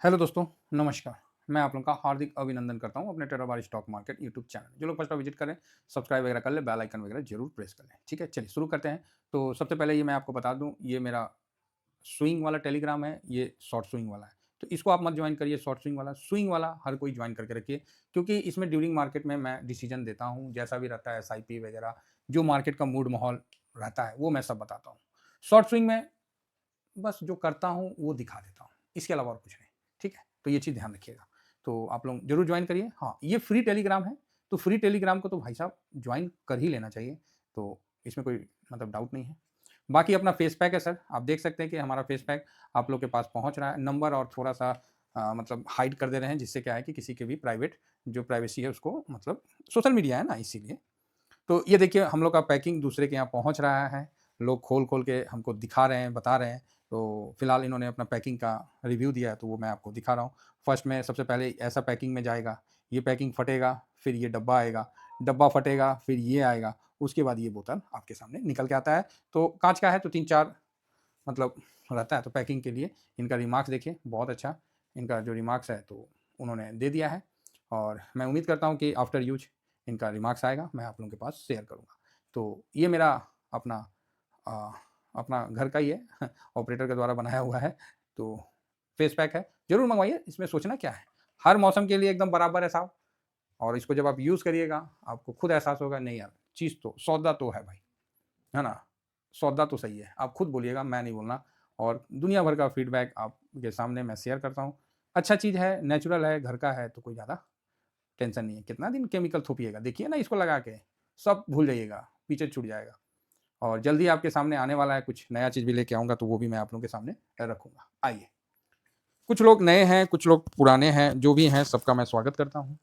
Hello दोस्तों, नमस्कार। मैं आप लोगों का हार्दिक अभिनंदन करता हूँ अपने टेराबार स्टॉक मार्केट यूट्यूब चैनल। जो लोग फर्स्ट बार विजिट करें, सब्सक्राइब वगैरह कर लें, बेल आइकन वगैरह जरूर प्रेस कर लें। ठीक है, चलिए शुरू करते हैं। तो सबसे पहले ये मैं आपको बता दूँ, ये मेरा स्विंग वाला टेलीग्राम है, ये शॉर्ट स्विंग वाला है। तो इसको आप मत ज्वाइन करिए, शॉर्ट स्विंग वाला हर कोई ज्वाइन करके रखिए, क्योंकि इसमें ड्यूरिंग मार्केट में मैं डिसीजन देता हूँ, जैसा भी रहता है एसआईपी वगैरह, जो मार्केट का मूड माहौल रहता है, वो मैं सब बताता हूँ। शॉर्ट स्विंग में बस जो करता हूँ वो दिखा देता हूँ, इसके अलावा और कुछ नहीं। ठीक है, तो ये चीज़ ध्यान रखिएगा। तो आप लोग जरूर ज्वाइन करिए। हाँ, ये फ्री टेलीग्राम है, तो फ्री टेलीग्राम को तो भाई साहब ज्वाइन कर ही लेना चाहिए, तो इसमें कोई मतलब डाउट नहीं है। बाकी अपना फेस पैक है सर, आप देख सकते हैं कि हमारा फेस पैक आप लोग के पास पहुंच रहा है। नंबर और थोड़ा सा मतलब हाइड कर दे रहे हैं, जिससे क्या है कि किसी के भी प्राइवेट जो प्राइवेसी है उसको, मतलब सोशल मीडिया है ना, इसीलिए। तो ये देखिए हम लोग का पैकिंग दूसरे के यहाँ पहुँच रहा है, लोग खोल-खोल के हमको दिखा रहे हैं, बता रहे हैं। तो फिलहाल इन्होंने अपना पैकिंग का रिव्यू दिया है, तो वो मैं आपको दिखा रहा हूँ। फर्स्ट में सबसे पहले ऐसा पैकिंग में जाएगा, ये पैकिंग फटेगा, फिर ये डब्बा आएगा, डब्बा फटेगा, फिर ये आएगा, उसके बाद ये बोतल आपके सामने निकल के आता है। तो काँच का है तो 3-4 मतलब रहता है, तो पैकिंग के लिए इनका रिमार्क्स देखिए, बहुत अच्छा इनका जो रिमार्क्स है तो उन्होंने दे दिया है, और मैं उम्मीद करता हूँ कि आफ्टर यूज इनका रिमार्क्स आएगा, मैं आप लोगों के पास शेयर करूँगा। तो ये मेरा अपना अ, अपना घर का ही है ऑपरेटर के द्वारा बनाया हुआ है, तो फेस पैक है, ज़रूर मँगवाइए, इसमें सोचना क्या है। हर मौसम के लिए एकदम बराबर है साहब, और इसको जब आप यूज़ करिएगा, आपको खुद एहसास होगा नहीं यार, चीज़ तो सौदा तो है भाई, है ना? सौदा तो सही है, आप खुद बोलिएगा, मैं नहीं बोलना। और दुनिया भर का फीडबैक आपके सामने मैं शेयर करता हूँ। अच्छा चीज़ है, नेचुरल है, घर का है, तो कोई ज़्यादा टेंशन नहीं है। कितना दिन केमिकल थोपिएगा, देखिए ना इसको लगा के, सब भूल जाइएगा, पीछे छूट जाएगा। और जल्दी आपके सामने आने वाला है, कुछ नया चीज़ भी लेके आऊँगा, तो वो भी मैं आप लोगों के सामने रखूँगा। आइए, कुछ लोग नए हैं, कुछ लोग पुराने हैं, जो भी हैं सबका मैं स्वागत करता हूँ।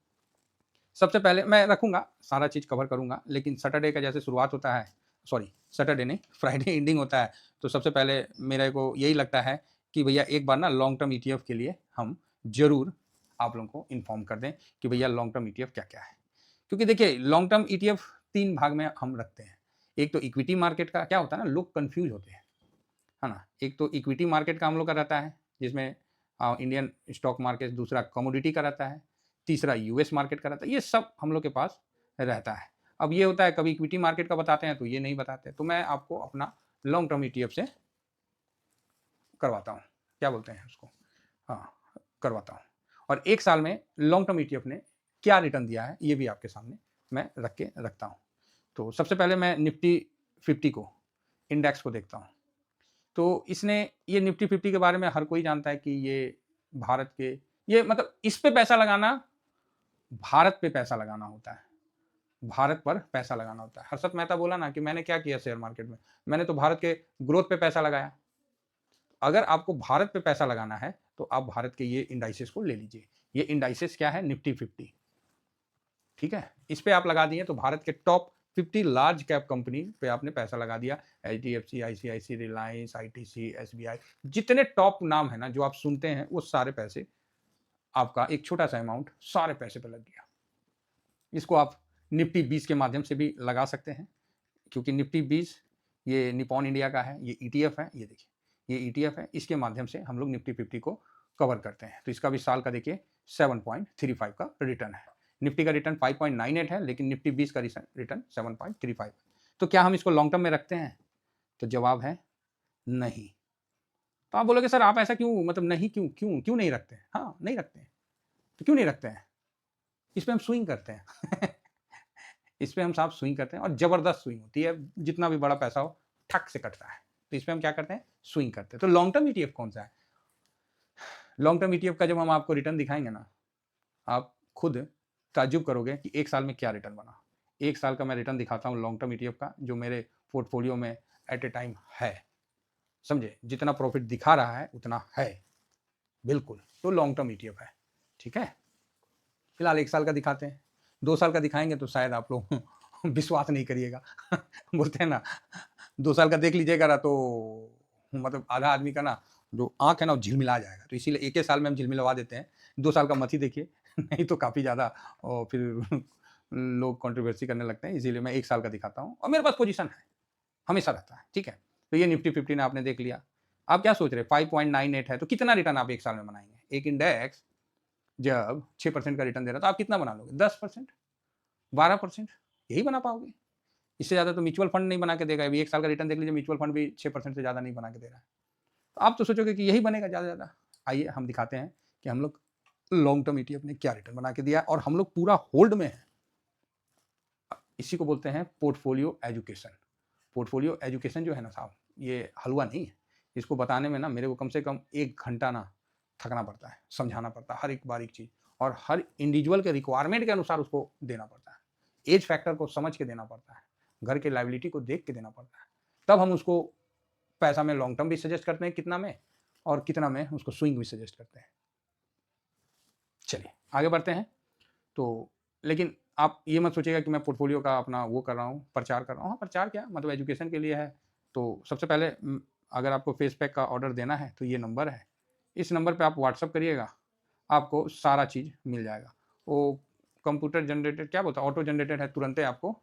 सबसे पहले मैं रखूँगा, सारा चीज़ कवर करूँगा, लेकिन सैटरडे का जैसे शुरुआत होता है, सॉरी सैटरडे नहीं, फ्राइडे एंडिंग होता है, तो सबसे पहले मेरे को यही लगता है कि भैया एक बार ना लॉन्ग टर्म ईटीएफ के लिए हम ज़रूर आप लोगों को इन्फॉर्म कर दें कि भैया लॉन्ग टर्म ईटीएफ क्या-क्या है। क्योंकि देखिए लॉन्ग टर्म ईटीएफ 3 भाग में हम रखते हैं। एक तो इक्विटी मार्केट का क्या होता है ना, लोग कन्फ्यूज़ होते हैं, है ना? एक तो इक्विटी मार्केट का हम लोग का रहता है, जिसमें इंडियन स्टॉक मार्केट, दूसरा कमोडिटी का रहता है, तीसरा यूएस मार्केट का रहता है, ये सब हम लोग के पास रहता है। अब ये होता है कभी इक्विटी मार्केट का बताते हैं तो ये नहीं बताते, तो मैं आपको अपना लॉन्ग टर्म ईटीएफ से करवाता हूँ, क्या बोलते हैं उसको? हाँ, करवाता हूँ। और 1 साल में लॉन्ग टर्म ईटीएफ ने क्या रिटर्न दिया है, ये भी आपके सामने मैं रख के रखता हूँ। तो सबसे पहले मैं निफ्टी 50 को, इंडेक्स को देखता हूँ। तो इसने, ये निफ्टी 50 के बारे में हर कोई जानता है कि ये भारत के, ये मतलब इस पे पैसा लगाना, भारत पे पैसा लगाना होता है। भारत पर पैसा लगाना होता है। हर्षद मेहता बोला ना कि मैंने क्या किया शेयर मार्केट में, मैंने तो भारत के ग्रोथ पे पैसा लगाया। अगर आपको भारत पे पैसा लगाना है, तो आप भारत के ये इंडाइसेस को ले लीजिए। ये इंडाइसेस क्या है? निफ्टी 50, ठीक है? इस पे आप लगा दिए तो भारत के टॉप 50 लार्ज कैप कंपनी पे आपने पैसा लगा दिया। HDFC, ICIC, Reliance, ITC, SBI, जितने टॉप नाम है ना जो आप सुनते हैं, वो सारे पैसे, आपका एक छोटा सा अमाउंट सारे पैसे पे लग गया। इसको आप निफ्टी 20 के माध्यम से भी लगा सकते हैं, क्योंकि निफ्टी 20 ये निपॉन इंडिया का है, ये ईटीएफ है, ये देखिए, ये ईटीएफ है, इसके माध्यम से हम लोग निफ्टी 50 को कवर करते हैं। तो इसका भी साल का देखिए 7.35 का रिटर्न है। निफ्टी का रिटर्न 5.98 है, लेकिन निफ्टी 20 का रिटर्न 7.35 है। तो क्या हम इसको लॉन्ग टर्म में रखते हैं? तो जवाब है नहीं। तो आप बोलोगे सर आप ऐसा क्यों, मतलब नहीं क्यों क्यों क्यों नहीं रखते हैं? हाँ, नहीं रखते हैं। तो क्यों नहीं रखते हैं? इस पे हम स्विंग करते हैं इस पे हम साहब स्विंग करते हैं, और जबरदस्त स्विंग होती है, जितना भी बड़ा पैसा हो ठक से कटता है। तो इसमें हम क्या करते हैं? स्विंग करते हैं। तो लॉन्ग टर्म ईटीएफ कौन सा है? लॉन्ग टर्म ईटीएफ का जब हम आपको रिटर्न दिखाएंगे ना, आप खुद ताज्जुब करोगे कि 1 साल में क्या रिटर्न बना। 1 साल का मैं रिटर्न दिखाता हूँ लॉन्ग टर्म ईटीएफ का, जो मेरे पोर्टफोलियो में एट ए टाइम है। समझे? जितना प्रॉफिट दिखा रहा है उतना है, बिल्कुल। तो लॉन्ग टर्म ईटीएफ है, ठीक है? फिलहाल 1 साल का दिखाते हैं। 2 साल का दिखाएंगे तो शायद आप लोग विश्वास नहीं करिएगा बोलते हैं ना, 2 साल का देख लीजिएगा ना, तो मतलब आधा आदमी का ना जो आँख है ना वो झिलमिला जाएगा। तो इसीलिए 1 ही साल में हम झिलमिलवा देते हैं। 2 साल का मत ही देखिए नहीं तो काफ़ी ज़्यादा फिर लोग कंट्रोवर्सी करने लगते हैं। इसीलिए मैं 1 साल का दिखाता हूँ, और मेरे पास पोज़ीशन है, हमेशा रहता है, ठीक है? तो ये निफ्टी 50 आपने देख लिया। आप क्या सोच रहे हैं 5.98 है, तो कितना रिटर्न आप 1 साल में बनाएँगे? एक इंडेक्स जब 6% का रिटर्न दे रहा है तो आप कितना बना लोगे? 10%, 12%, यही बना पाओगे। इससे ज़्यादा तो म्यूचुअल फंड नहीं बना के देगा। अभी 1 साल का रिटर्न देख लीजिए, म्यूचुअल फंड भी 6% से ज़्यादा नहीं बना के दे रहा है। तो आप तो सोचोगे कि यही बनेगा ज़्यादा से ज़्यादा। आइए हम दिखाते हैं कि हम लोग लॉन्ग टर्म ईटीएफ ने क्या रिटर्न बना के दिया और हम लोग पूरा होल्ड में हैं। इसी को बोलते हैं पोर्टफोलियो एजुकेशन। पोर्टफोलियो एजुकेशन जो है ना साहब, ये हलवा नहीं है। इसको बताने में ना मेरे को कम से कम 1 घंटा ना थकना पड़ता है, समझाना पड़ता है हर एक बारीक चीज़, और हर इंडिविजुअल के रिक्वायरमेंट के अनुसार उसको देना पड़ता है। एज फैक्टर को समझ के देना पड़ता है, घर के लायबिलिटी को देख के देना पड़ता है। तब हम उसको पैसा में लॉन्ग टर्म भी सजेस्ट करते हैं कितना में, और कितना में उसको स्विंग भी सजेस्ट करते हैं। चलिए आगे बढ़ते हैं। तो लेकिन आप ये मत सोचिएगा कि मैं पोर्टफोलियो का अपना वो कर रहा हूँ, प्रचार कर रहा हूँ। हाँ, प्रचार क्या, मतलब एजुकेशन के लिए है। तो सबसे पहले अगर आपको फेस पैक का ऑर्डर देना है तो ये नंबर है, इस नंबर पे आप व्हाट्सअप करिएगा, आपको सारा चीज़ मिल जाएगा। वो कंप्यूटर जनरेटेड, क्या बोलता है, ऑटो जनरेटेड है, तुरंत आपको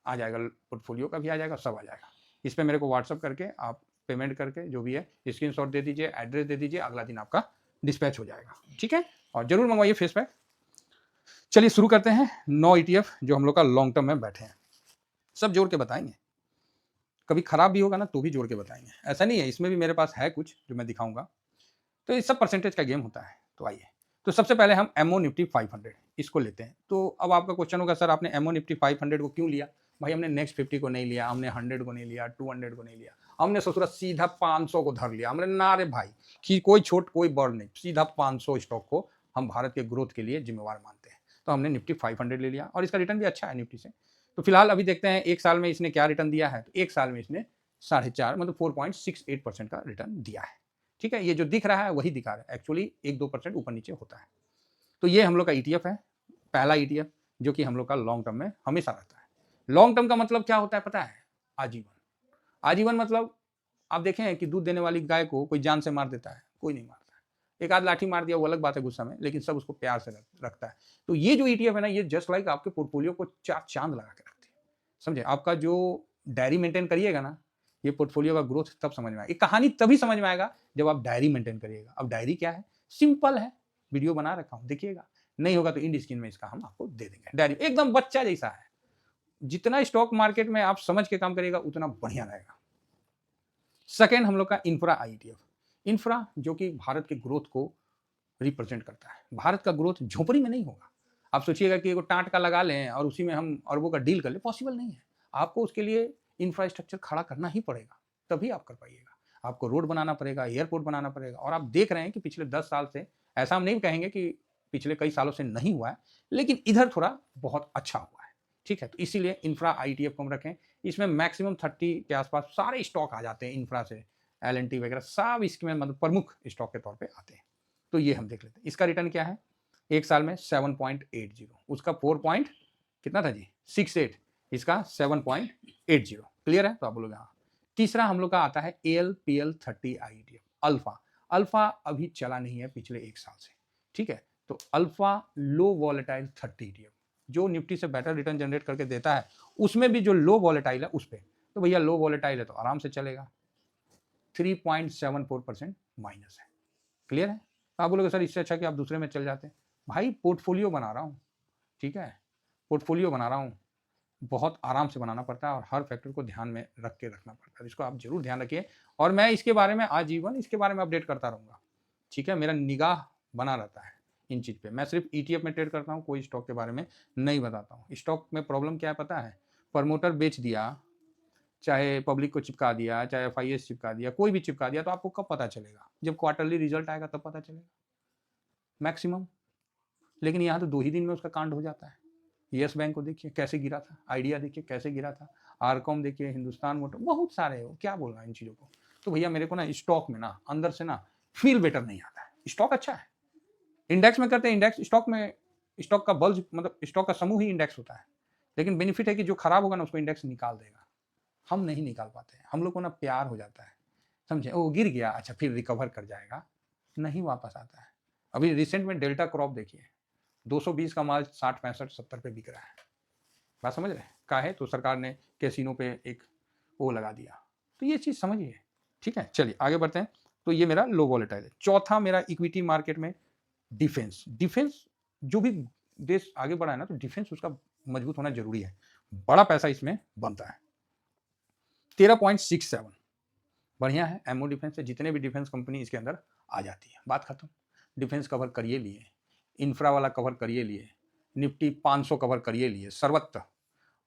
आ जाएगा, पोर्टफोलियो का भी आ जाएगा, सब आ जाएगा। इस पर मेरे को व्हाट्सअप करके आप पेमेंट करके जो भी है स्क्रीनशॉट दे दीजिए, एड्रेस दे दीजिए, अगला दिन आपका डिस्पैच हो जाएगा। ठीक है, और जरूर मंगवाइए फेस पैक। चलिए शुरू करते हैं। 9 ETF जो हम लोग का लॉन्ग टर्म में बैठे हैं, सब जोड़ के बताएंगे। कभी खराब भी होगा ना तो भी जोड़ के बताएंगे, ऐसा नहीं है। इसमें भी मेरे पास है कुछ जो मैं दिखाऊंगा। तो ये सब परसेंटेज का गेम होता है। तो आइए, तो सबसे पहले हम एमओ निफ्टी 500 इसको लेते हैं। तो अब आपका क्वेश्चन होगा, सर आपने एमओ निफ्टी 500 को क्यों लिया? भाई हमने नेक्स्ट 50 को नहीं लिया, हमने 100 को नहीं लिया, 200 को नहीं लिया, हमने ससुरा सीधा 500 को धर लिया। हमने ना रे भाई कि कोई छोट कोई बड़ नहीं, सीधा 500 स्टॉक को हम भारत के ग्रोथ के लिए जिम्मेवार मानते हैं। तो हमने निफ्टी 500 ले लिया और इसका रिटर्न भी अच्छा है निफ्टी से। तो फिलहाल अभी देखते हैं 1 साल में इसने क्या रिटर्न दिया है। तो 1 साल में इसने 4.5 मतलब 4.68% का रिटर्न दिया है। ठीक है, ये जो दिख रहा है वही दिखा रहा है, एक्चुअली 1-2% ऊपर नीचे होता है। तो ये हम लोग का ETF है, पहला ETF जो कि हम लोग का लॉन्ग टर्म में हमेशा रहता है। लॉन्ग टर्म का मतलब क्या होता है पता है? आजीवन। आजीवन मतलब आप देखें कि दूध देने वाली गाय को कोई जान से मार देता है? कोई नहीं मारता है। एक आध लाठी मार दिया वो अलग बात है गुस्सा में, लेकिन सब उसको प्यार से रखता है। तो ये जो ETF है ना, ये जस्ट लाइक आपके पोर्टफोलियो को 4 चांद लगा के रखती है। समझे? आपका जो डायरी मेंटेन करिएगा ना, ये पोर्टफोलियो का ग्रोथ तब समझ में आएगा। ये कहानी तभी समझ में आएगा जब आप डायरी मेंटेन करिएगा। अब डायरी क्या है? सिंपल है, वीडियो बना रखा हूं, देखिएगा। नहीं होगा तो इंड स्क्रीन में इसका हम आपको दे देंगे। डायरी एकदम बच्चा जैसा है। जितना स्टॉक मार्केट में आप समझ के काम करिएगा उतना बढ़िया रहेगा। सेकेंड हम लोग का इंफ्रा ETF। इंफ्रा जो कि भारत के ग्रोथ को रिप्रेजेंट करता है। भारत का ग्रोथ झोपड़ी में नहीं होगा। आप सोचिएगा कि एगो टाट का लगा लें और उसी में हम अरबों का डील कर लें, पॉसिबल नहीं है। आपको उसके लिए इंफ्रास्ट्रक्चर खड़ा करना ही पड़ेगा, तभी आप कर पाइएगा। आपको रोड बनाना पड़ेगा, एयरपोर्ट बनाना पड़ेगा। और आप देख रहे हैं कि पिछले 10 साल से, ऐसा हम नहीं कहेंगे कि पिछले कई सालों से नहीं हुआ है, लेकिन इधर थोड़ा बहुत अच्छा हुआ है। ठीक है, तो इसीलिए इंफ्रा ITF को हम रखें। इसमें मैक्सिमम 30 के आसपास सारे स्टॉक आ जाते हैं इंफ्रा से, LNT वगैरह सब इसमें मतलब प्रमुख स्टॉक के तौर पर आते हैं। तो ये हम देख लेते हैं। इसका रिटर्न क्या है? 1 साल में 7.80, उसका 4 पॉइंट कितना था जी? 68, इसका 7.80। क्लियर है? तो आप बोलोगे हाँ। तीसरा हम लोग का आता है ALPL30 IETF अल्फा। अल्फा अभी चला नहीं है पिछले 1 साल से। ठीक है, तो अल्फा लो वॉलेटाइल 30 ETF जो निफ्टी से बेटर रिटर्न जनरेट करके देता है, उसमें भी जो लो वॉलेटाइल है उस पर। तो भैया लो वॉलेटाइल है तो आराम से चलेगा। 3.74% माइनस है। क्लियर है? आप बोलोगे सर इससे अच्छा कि आप दूसरे में चल जाते हैं। भाई पोर्टफोलियो बना रहा हूँ, ठीक है, पोर्टफोलियो बना रहा हूँ, बहुत आराम से बनाना पड़ता है और हर फैक्टर को ध्यान में रख के रखना पड़ता है। इसको आप जरूर ध्यान रखिए और मैं इसके बारे में आजीवन इसके बारे में अपडेट करता रहूँगा। ठीक है, मेरा निगाह बना रहता है इन चीज़ पे। मैं सिर्फ ETF में ट्रेड करता हूँ, कोई स्टॉक के बारे में नहीं बताता हूँ। स्टॉक में प्रॉब्लम क्या है पता है? प्रमोटर बेच दिया, चाहे पब्लिक को चिपका दिया, चाहे FIS चिपका दिया, कोई भी चिपका दिया, तो आपको कब पता चलेगा? जब क्वार्टरली रिजल्ट आएगा तब पता चलेगा मैक्सिमम। लेकिन यहाँ तो 2 ही दिन में उसका कांड हो जाता है। येस बैंक को देखिए कैसे गिरा था, आइडिया देखिए कैसे गिरा था, आरकॉम देखिए, हिंदुस्तान मोटर, बहुत सारे हो, क्या बोलना इन चीज़ों को। तो भैया मेरे को ना स्टॉक में ना अंदर से ना फील बेटर नहीं आता है। स्टॉक अच्छा है, इंडेक्स में करते हैं, इंडेक्स स्टॉक में, स्टॉक का बल्ज मतलब स्टॉक का समूह ही इंडेक्स होता है। लेकिन बेनिफिट है कि जो खराब होगा ना उसको इंडेक्स निकाल देगा। हम नहीं निकाल पाते हैं। हम लोग को ना प्यार हो जाता है, समझे, वो गिर गया अच्छा फिर रिकवर कर जाएगा, नहीं वापस आता है। अभी रिसेंट में डेल्टा क्रॉप देखिए, 220 का माल 60, 65, 70 पे बिक रहा है। बात समझ रहे हैं? काहे? तो सरकार ने कैसीनो पे एक वो लगा दिया। तो ये चीज़ समझिए। ठीक है, चलिए आगे बढ़ते हैं। तो ये मेरा लो वॉलेटाइल है। चौथा मेरा इक्विटी मार्केट में डिफेंस। डिफेंस जो भी देश आगे बढ़ा है ना, तो डिफेंस उसका मजबूत होना जरूरी है, बड़ा पैसा इसमें बनता है। 13.67 बढ़िया है। एमओ डिफेंस से जितने भी डिफेंस कंपनी इसके अंदर आ जाती है, बात खत्म। डिफेंस कवर करिए लिए, इंफ्रा वाला कवर करिए लिए, निफ्टी 500 कवर करिए लिए सर्वत्र,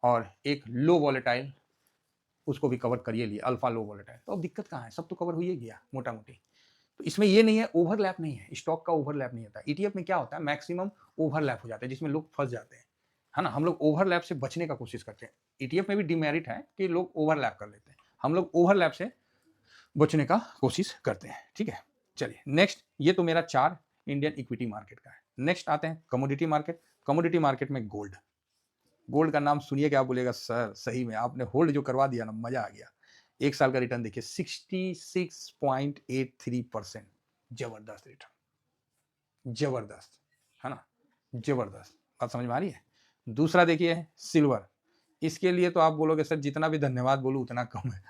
और एक लो वॉलेटाइल उसको भी कवर करिए लिए, अल्फा लो वॉलेटाइल। तो अब दिक्कत कहाँ है, सब तो कवर हो ही गया मोटा मोटी। तो इसमें ये नहीं है, ओवरलैप नहीं है, स्टॉक का ओवरलैप नहीं होता। ईटीएफ में क्या होता है, मैक्सिमम ओवरलैप हो जाता है, जिसमें लोग फंस जाते हैं, है ना। हम लोग ओवरलैप से बचने का कोशिश करते हैं। ईटीएफ में भी डिमेरिट है कि लोग ओवरलैप कर लेते हैं, हम लोग ओवरलैप से बचने का कोशिश करते हैं, ठीक है। चलिए नेक्स्ट, ये तो मेरा 4 इंडियन इक्विटी मार्केट का है। नेक्स्ट आते हैं कमोडिटी मार्केट। कमोडिटी मार्केट में गोल्ड। गोल्ड का नाम सुनिए क्या बोलेगा सर, सही में आपने होल्ड जो करवा दिया ना, मजा आ गया। एक साल का रिटर्न देखिए 66.83%, जबरदस्त रिटर्न, जबरदस्त, है ना, जबरदस्त। बात समझ में आ रही है। दूसरा देखिए सिल्वर। इसके लिए तो आप बोलोगे सर जितना भी धन्यवाद बोलूं उतना कम है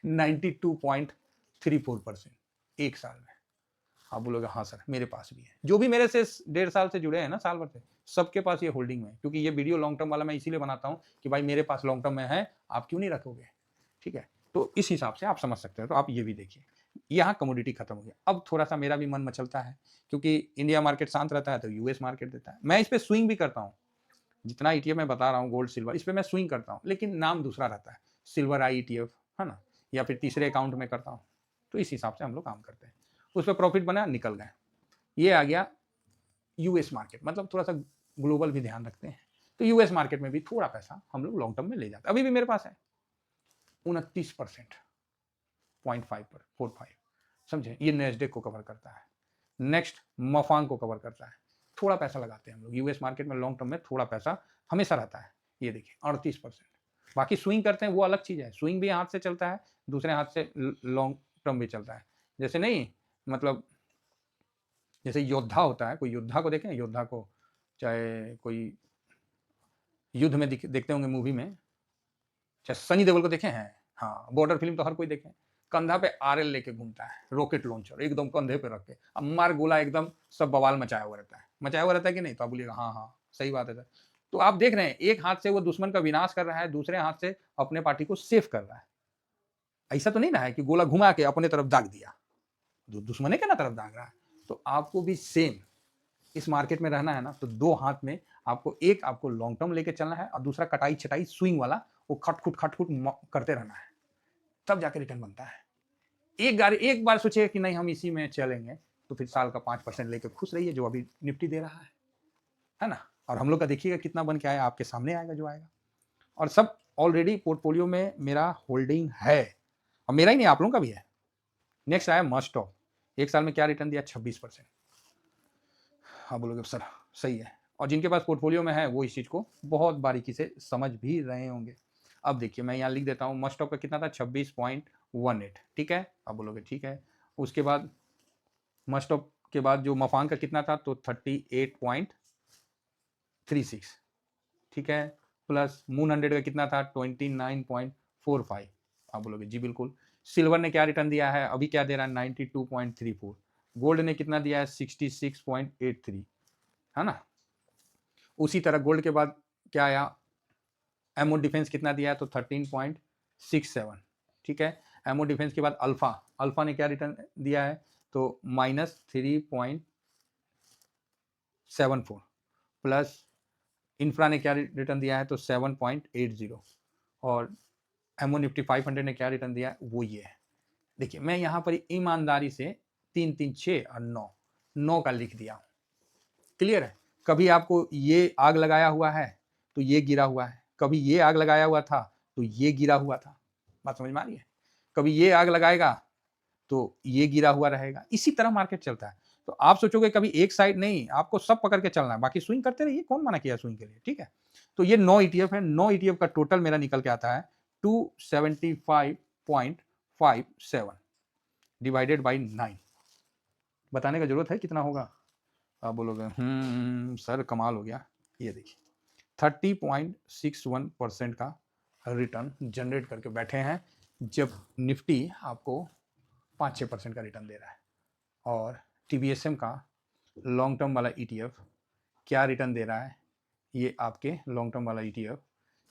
92.34% एक साल में। आप बोलोगे हाँ सर मेरे पास भी है, जो भी मेरे से 1.5 साल से जुड़े हैं ना, साल भर से, सबके पास ये होल्डिंग में है। क्योंकि ये वीडियो लॉन्ग टर्म वाला मैं इसीलिए बनाता हूँ कि भाई मेरे पास लॉन्ग टर्म में है, आप क्यों नहीं रखोगे, ठीक है। तो इस हिसाब से आप समझ सकते हो। तो आप ये भी देखिए, यहाँ कमोडिटी खत्म हो गया। अब थोड़ा सा मेरा भी मन मचलता है, क्योंकि इंडिया मार्केट शांत रहता है तो यूएस मार्केट देता है। मैं इस पर स्विंग भी करता हूँ, जितना ईटीएफ मैं बता रहा हूँ गोल्ड सिल्वर, इस पर मैं स्विंग करता हूँ, लेकिन नाम दूसरा रहता है, सिल्वर आई ईटीएफ, है ना, या फिर तीसरे अकाउंट में करता हूँ। तो इस हिसाब से हम लोग काम करते हैं। उस पर प्रॉफिट बना, निकल गए। ये आ गया यूएस मार्केट, मतलब थोड़ा सा ग्लोबल भी ध्यान रखते हैं। तो यूएस मार्केट में भी थोड़ा पैसा हम लोग लॉन्ग टर्म में ले जाते हैं। अभी भी मेरे पास है 29% 0.5 समझे। ये नेस्डेक को कवर करता है। नेक्स्ट मफांग को कवर करता है। थोड़ा पैसा लगाते हैं हम लोग यूएस मार्केट में लॉन्ग टर्म में, थोड़ा पैसा हमेशा रहता है। ये देखिए 38%। बाकी स्विंग करते हैं वो अलग चीज है, स्विंग भी हाथ से चलता है, दूसरे हाथ से लॉन्ग टर्म भी चलता है। जैसे नहीं, मतलब जैसे योद्धा होता है, कोई योद्धा को देखें, योद्धा को, चाहे कोई युद्ध में देखते होंगे मूवी में, चाहे सनी देओल को देखे हैं, हाँ, बॉर्डर फिल्म तो हर कोई देखे। कंधा पे आरएल लेके घूमता है, रॉकेट लॉन्चर एकदम कंधे पे रख के, अब मार गोला एकदम सब बवाल मचाया हुआ रहता है, मचाया हुआ रहता है कि नहीं। तो आप बोलिएगा हाँ हाँ सही बात है सर। तो आप देख रहे हैं एक हाथ से वो दुश्मन का विनाश कर रहा है, दूसरे हाथ से अपने पार्टी को सेफ कर रहा है। ऐसा तो नहीं ना है कि गोला घुमा के अपने तरफ दाग दिया, दुश्मने के ना तरफ दाग रहा है। तो आपको भी सेम इस मार्केट में रहना है ना, तो दो हाथ में आपको, एक आपको लॉन्ग टर्म लेके चलना है और दूसरा कटाई छटाई स्विंग वाला, वो खटखुट खटखुट करते रहना है, तब जाके रिटर्न बनता है। एक बार सोचिए कि नहीं हम इसी में चलेंगे, तो फिर साल का 5% लेके खुश रहिए, जो अभी निफ्टी दे रहा है ना। और हम लोग का देखिएगा कितना बन के आया, आपके सामने आएगा जो आएगा। और सब ऑलरेडी पोर्टफोलियो में मेरा होल्डिंग है, और मेरा ही नहीं आप लोगों का भी है। नेक्स्ट आया मस्टॉप। एक साल में क्या रिटर्न दिया, 26%। हाँ बोलोगे सर सही है, और जिनके पास पोर्टफोलियो में है वो इस चीज़ को बहुत बारीकी से समझ भी रहे होंगे। अब देखिए मैं यहाँ लिख देता हूँ, मस्टॉप का कितना था, 26.18, ठीक है। अब बोलोगे ठीक है। उसके बाद मस्टॉप के बाद जो मफांग का कितना था, तो 38.36, ठीक है। प्लस मून 100 का कितना था, 29.45। आप बोलोगे जी बिल्कुल। सिल्वर ने क्या रिटर्न दिया है, अभी क्या दे रहा है, 92.34। गोल्ड ने कितना दिया है, 66.83, है ना। उसी तरह गोल्ड के बाद क्या आया, एमओ डिफेंस कितना दिया है, तो 13.67, ठीक है। एमओ डिफेंस के बाद अल्फा, अल्फा ने क्या रिटर्न दिया है, तो -3.74, प्लस इंफ्रा ने क्या रिटर्न दिया है, तो 7.80, और एमओ निफ्टी 500 ने क्या रिटर्न दिया है, वो ये है। देखिए मैं यहाँ पर ईमानदारी से 3 3 6 और 9 का लिख दिया हूँ, क्लियर है। कभी आपको ये आग लगाया हुआ है तो ये गिरा हुआ है, कभी ये आग लगाया हुआ था तो ये गिरा हुआ था, बात समझ में आ रही है। कभी ये आग लगाएगा तो ये गिरा हुआ रहेगा, इसी तरह मार्केट चलता है। तो आप सोचोगे कभी एक साइड नहीं, आपको सब पकड़ के चलना है, बाकी स्विंग करते रहिए, कौन मना किया स्विंग के लिए, ठीक है। तो ये 9 ईटीएफ है, 9 ईटीएफ का टोटल मेरा निकल के आता है 275.57 डिवाइडेड बाई 9। बताने का जरूरत है कितना होगा, आप बोलोगे सर कमाल हो गया। ये देखिए 30.61% का रिटर्न जनरेट करके बैठे हैं, जब निफ्टी आपको 5-6% का रिटर्न दे रहा है। और टीवीएसएम का लॉन्ग टर्म वाला ईटीएफ क्या रिटर्न दे रहा है, ये आपके लॉन्ग टर्म वाला ईटीएफ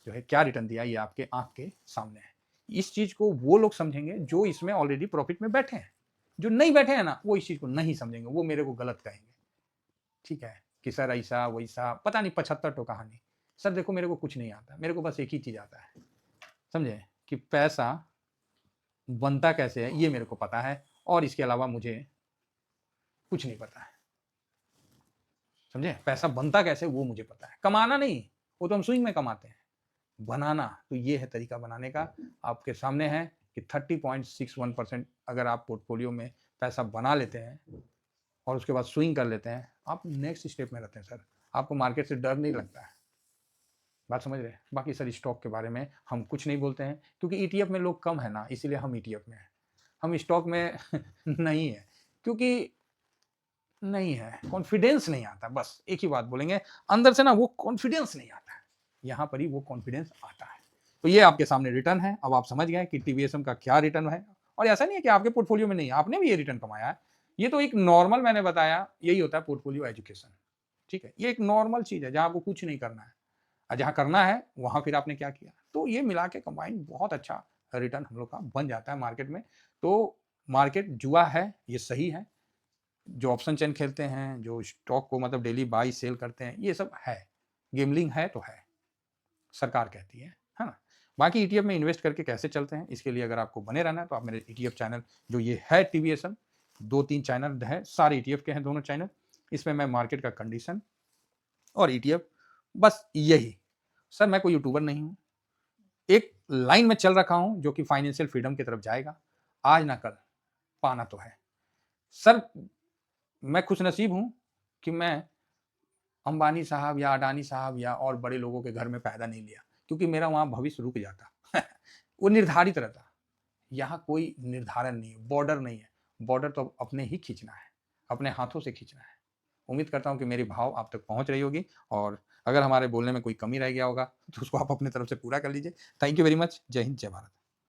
जो है क्या रिटर्न दिया, ये आपके आंख के सामने है। इस चीज को वो लोग समझेंगे जो इसमें ऑलरेडी प्रॉफिट में बैठे हैं। जो नहीं बैठे हैं ना, वो इस चीज को नहीं समझेंगे, वो मेरे को गलत कहेंगे, ठीक है, कि सर ऐसा वैसा पता नहीं 75 तो कहानी। सर देखो, मेरे को कुछ नहीं आता, मेरे को बस एक ही चीज आता है, समझे, कि पैसा बनता कैसे है ये मेरे को पता है, और इसके अलावा मुझे कुछ नहीं पता है, समझे। पैसा बनता कैसे वो मुझे पता है, कमाना नहीं, वो तो हम स्विंग में कमाते हैं, बनाना तो ये है तरीका बनाने का। आपके सामने है कि 30.61% अगर आप पोर्टफोलियो में पैसा बना लेते हैं और उसके बाद स्विंग कर लेते हैं, आप नेक्स्ट स्टेप में रहते हैं सर, आपको मार्केट से डर नहीं लगता है। बात समझ रहे हैं। बाकी सर स्टॉक के बारे में हम कुछ नहीं बोलते हैं, क्योंकि ईटीएफ में लोग कम है ना, इसीलिए हम ईटीएफ में हैं, हम स्टॉक में नहीं है, क्योंकि नहीं है, कॉन्फिडेंस नहीं आता। बस एक ही बात बोलेंगे, अंदर से ना वो कॉन्फिडेंस नहीं आता है, यहाँ पर ही वो कॉन्फिडेंस आता है। तो ये आपके सामने रिटर्न है, अब आप समझ गए कि टीवीएसएम का क्या रिटर्न है। और ऐसा नहीं है कि आपके पोर्टफोलियो में नहीं है, आपने भी ये रिटर्न कमाया है। ये तो एक नॉर्मल, मैंने बताया, यही होता है पोर्टफोलियो एजुकेशन, ठीक है। ये एक नॉर्मल चीज है जहां आपको कुछ नहीं करना है, और जहां करना है वहां फिर आपने क्या किया। तो ये मिला के कंबाइन बहुत अच्छा रिटर्न हम लोग का बन जाता है मार्केट में। तो मार्केट जुआ है, ये सही है। जो ऑप्शन चेन खेलते हैं, जो स्टॉक को मतलब डेली बाई सेल करते हैं, ये सब है, गेमलिंग है तो है, सरकार कहती है ना। बाकी ईटीएफ में इन्वेस्ट करके कैसे चलते हैं, इसके लिए अगर आपको बने रहना है तो आप मेरे ईटीएफ चैनल जो ये है टीवीएसएम, 2-3 चैनल है, सारे ईटीएफ के हैं दोनों चैनल। इसमें मैं मार्केट का कंडीशन और ईटीएफ, बस यही। सर मैं कोई यूट्यूबर नहीं हूँ, एक लाइन में चल रखा हूँ जो कि फाइनेंशियल फ्रीडम की तरफ जाएगा, आज ना कल पाना तो है। सर मैं खुशनसीब हूँ कि मैं अंबानी साहब या अडानी साहब या और बड़े लोगों के घर में पैदा नहीं लिया, क्योंकि मेरा वहाँ भविष्य रुक जाता वो निर्धारित रहता। यहाँ कोई निर्धारण नहीं है, बॉर्डर नहीं है, बॉर्डर तो अपने ही खींचना है, अपने हाथों से खींचना है। उम्मीद करता हूँ कि मेरी भाव आप तक पहुँच रही होगी, और अगर हमारे बोलने में कोई कमी रह गया होगा तो उसको आप अपनी तरफ से पूरा कर लीजिए। Thank you very much. जय हिंद, जय भारत।